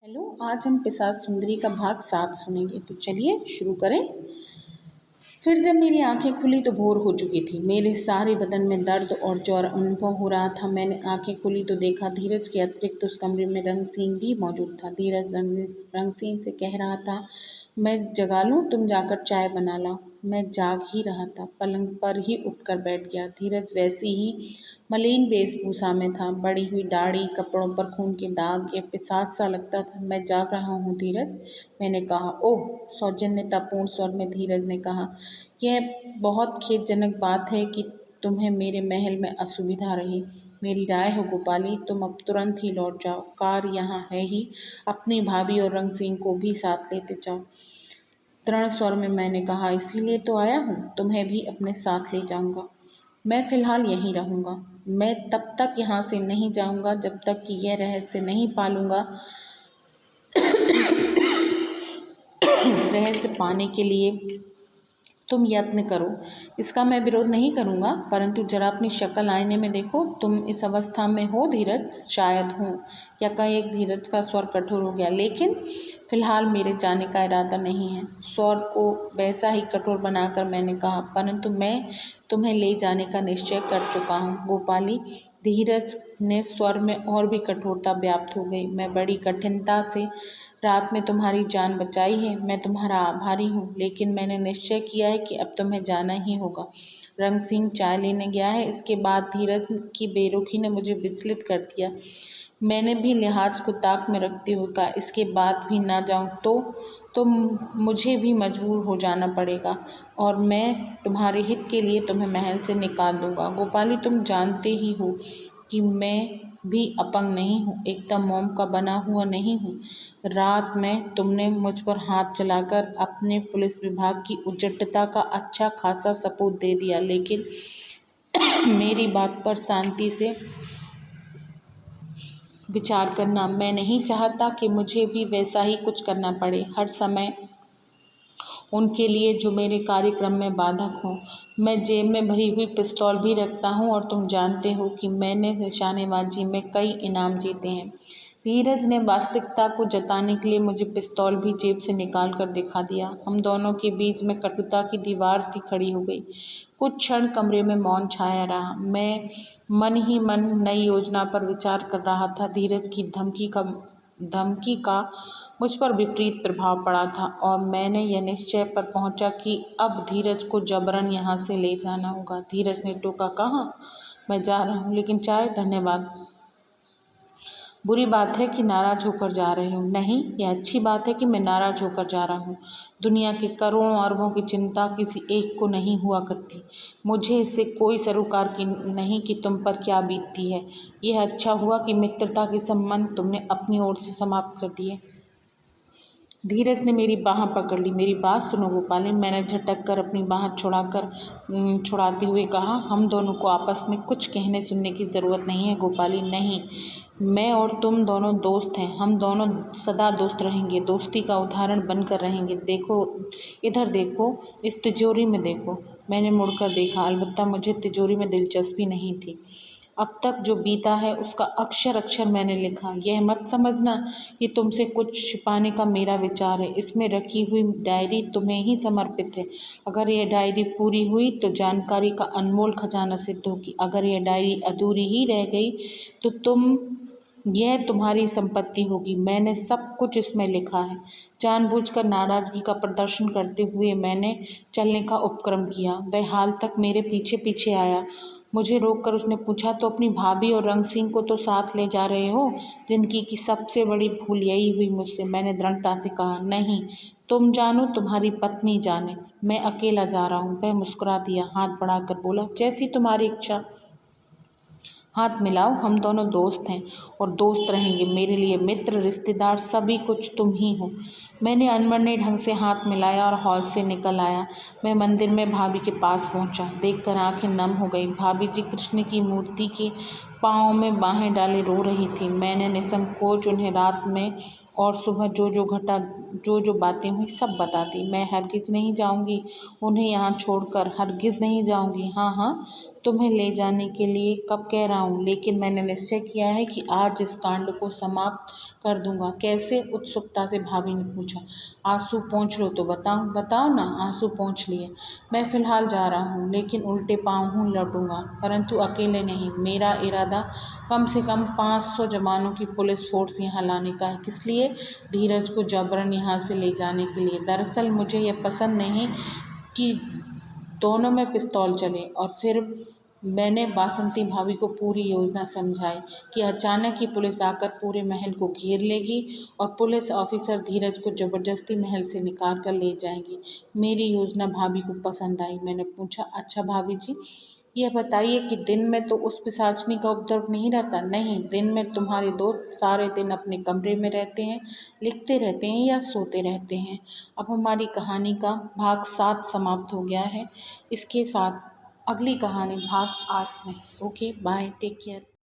Hello, आज हम पिशाच सुंदरी का भाग 7 सुनेंगे। तो चलिए शुरू करें। फिर जब मेरी आंखें खुली तो भोर हो चुकी थी। मेरे सारे बदन में दर्द और ज्वर अनुभव हो रहा था। मैंने आंखें खुली तो देखा धीरज के अतिरिक्त उस कमरे में रंगसीन भी मौजूद था। धीरज रंगसीन से कह रहा था, मैं जगा लूं, तुम जाकर चाय बना लाओ। मैं जाग ही रहा था, पलंग पर ही उठकर बैठ गया। धीरज वैसी ही मलिन वेशभूषा में था, बढ़ी हुई दाढ़ी, कपड़ों पर खून के दाग। यह पिशाच सा लगता था। मैं जाग रहा हूँ धीरज, मैंने कहा। ओह, सौजन्यतापूर्ण स्वर में धीरज ने कहा, यह बहुत खेदजनक बात है कि तुम्हें मेरे महल में असुविधा रही। मेरी राय हो गोपाली, तुम अब तुरंत ही लौट जाओ। कार यहाँ है ही, अपनी भाभी और रंगसिंह को भी साथ लेते जाओ। दृढ़ स्वर में मैंने कहा, इसीलिए तो आया हूँ, तुम्हें भी अपने साथ ले जाऊंगा। मैं फिलहाल यहीं रहूंगा। मैं तब तक यहाँ से नहीं जाऊंगा जब तक कि यह रहस्य नहीं पालूंगा। रहस्य पाने के लिए तुम यत्न करो, इसका मैं विरोध नहीं करूंगा, परंतु जरा अपनी शक्ल आईने में देखो। तुम इस अवस्था में हो धीरज? शायद हूँ। या कहीं एक धीरज का स्वर कठोर हो गया। लेकिन फिलहाल मेरे जाने का इरादा नहीं है। स्वर को वैसा ही कठोर बनाकर मैंने कहा, परंतु मैं तुम्हें ले जाने का निश्चय कर चुका हूँ गोपाली। धीरज ने स्वर में और भी कठोरता व्याप्त हो गई। मैं बड़ी कठिनता से रात में तुम्हारी जान बचाई है, मैं तुम्हारा आभारी हूँ, लेकिन मैंने निश्चय किया है कि अब तुम्हें जाना ही होगा। रंगसिंह चाय लेने गया है। इसके बाद धीरज की बेरुखी ने मुझे विचलित कर दिया। मैंने भी लिहाज को ताक में रखते हुए कहा, इसके बाद भी ना जाऊं तो मुझे भी मजबूर हो जाना पड़ेगा और मैं तुम्हारे हित के लिए तुम्हें महल से निकाल दूंगा। गोपाली, तुम जानते ही हो कि मैं भी अपंग नहीं हूँ, एकदम मोम का बना हुआ नहीं हूँ। रात में तुमने मुझ पर हाथ चलाकर अपने पुलिस विभाग की उद्दंडता का अच्छा खासा सबूत दे दिया, लेकिन मेरी बात पर शांति से विचार करना। मैं नहीं चाहता कि मुझे भी वैसा ही कुछ करना पड़े हर समय उनके लिए जो मेरे कार्यक्रम में बाधक हों। मैं जेब में भरी हुई पिस्तौल भी रखता हूँ और तुम जानते हो कि मैंने निशानेबाजी में कई इनाम जीते हैं। धीरज ने वास्तविकता को जताने के लिए मुझे पिस्तौल भी जेब से निकाल कर दिखा दिया। हम दोनों के बीच में कटुता की दीवार सी खड़ी हो गई। कुछ क्षण कमरे में मौन छाया रहा। मैं मन ही मन नई योजना पर विचार कर रहा था। धीरज की धमकी का मुझ पर विपरीत प्रभाव पड़ा था और मैंने यह निश्चय पर पहुंचा कि अब धीरज को जबरन यहाँ से ले जाना होगा। धीरज ने टोका, कहाँ? मैं जा रहा हूँ, लेकिन चाय? धन्यवाद। बुरी बात है कि नाराज होकर जा रहे हो। नहीं, यह अच्छी बात है कि मैं नाराज होकर जा रहा हूँ। दुनिया के करोड़ों अरबों की चिंता किसी एक को नहीं हुआ करती। मुझे इससे कोई सरोकार की नहीं कि तुम पर क्या बीतती है। यह अच्छा हुआ कि मित्रता के संबंध तुमने अपनी ओर से समाप्त कर दिए। धीरज ने मेरी बाह पकड़ ली। मेरी बात सुनो गोपाली, मैंने झटक कर अपनी बाह छुड़ाते हुए कहा, हम दोनों को आपस में कुछ कहने सुनने की ज़रूरत नहीं है गोपाली। नहीं, मैं और तुम दोनों दोस्त हैं, हम दोनों सदा दोस्त रहेंगे, दोस्ती का उदाहरण बनकर रहेंगे। देखो, इधर देखो, इस तिजोरी में देखो। मैंने मुड़कर देखा, अलबत्ता मुझे तिजोरी में दिलचस्पी नहीं थी। अब तक जो बीता है उसका अक्षर अक्षर मैंने लिखा। यह मत समझना कि तुमसे कुछ छिपाने का मेरा विचार है। इसमें रखी हुई डायरी तुम्हें ही समर्पित है। अगर यह डायरी पूरी हुई तो जानकारी का अनमोल खजाना सिद्ध होगी। अगर यह डायरी अधूरी ही रह गई तो यह तुम्हारी संपत्ति होगी। मैंने सब कुछ इसमें लिखा है। जानबूझकर नाराजगी का प्रदर्शन करते हुए मैंने चलने का उपक्रम किया। वह हाल तक मेरे पीछे पीछे आया। मुझे रोककर उसने पूछा, तो अपनी भाभी और रंगसिंह को तो साथ ले जा रहे हो? जिंदगी की सबसे बड़ी भूल यही हुई मुझसे। मैंने दृढ़ता से कहा, नहीं, तुम जानो, तुम्हारी पत्नी जाने, मैं अकेला जा रहा हूँ। वह मुस्कुरा दिया, हाथ बढ़ाकर बोला, जैसी तुम्हारी इच्छा। हाथ मिलाओ, हम दोनों दोस्त हैं और दोस्त रहेंगे। मेरे लिए मित्र, रिश्तेदार, सभी कुछ तुम ही हो। मैंने अनमने ढंग से हाथ मिलाया और हॉल से निकल आया। मैं मंदिर में भाभी के पास पहुंचा। देखकर आंखें नम हो गई। भाभी जी कृष्ण की मूर्ति के पाँव में बाहें डाले रो रही थी। मैंने निसंकोच उन्हें रात में और सुबह जो जो घटा, जो बातें हुई सब बता दी। मैं हरगिज़ नहीं जाऊंगी उन्हें यहाँ छोड़कर, हरगिज़ नहीं जाऊंगी। हाँ हाँ, तुम्हें ले जाने के लिए कब कह रहा हूँ, लेकिन मैंने निश्चय किया है कि आज इस कांड को समाप्त कर दूंगा। कैसे? उत्सुकता से भाभी ने पूछा। आंसू पोंछ लो तो बताऊं? बताओ ना। आंसू पोंछ लिए। मैं फिलहाल जा रहा हूँ, लेकिन उल्टे पांव हूँ लौटूंगा, परंतु अकेले नहीं। मेरा इरादा कम से कम 500 जवानों की पुलिस फोर्स यहाँ लाने का है। किस लिए? धीरज को जबरन यहाँ से ले जाने के लिए। दरअसल मुझे यह पसंद नहीं कि दोनों में पिस्तौल चले। और फिर मैंने बासंती भाभी को पूरी योजना समझाई कि अचानक ही पुलिस आकर पूरे महल को घेर लेगी और पुलिस ऑफिसर धीरज को जबरदस्ती महल से निकाल कर ले जाएंगी। मेरी योजना भाभी को पसंद आई। मैंने पूछा, अच्छा भाभी जी, यह बताइए कि दिन में तो उस पिशाचिनी का उपद्रव नहीं रहता? नहीं, दिन में तुम्हारे दोस्त सारे दिन अपने कमरे में रहते हैं, लिखते रहते हैं या सोते रहते हैं। अब हमारी कहानी का भाग 7 समाप्त हो गया है। इसके साथ अगली कहानी भाग 8 में। Okay bye, take care.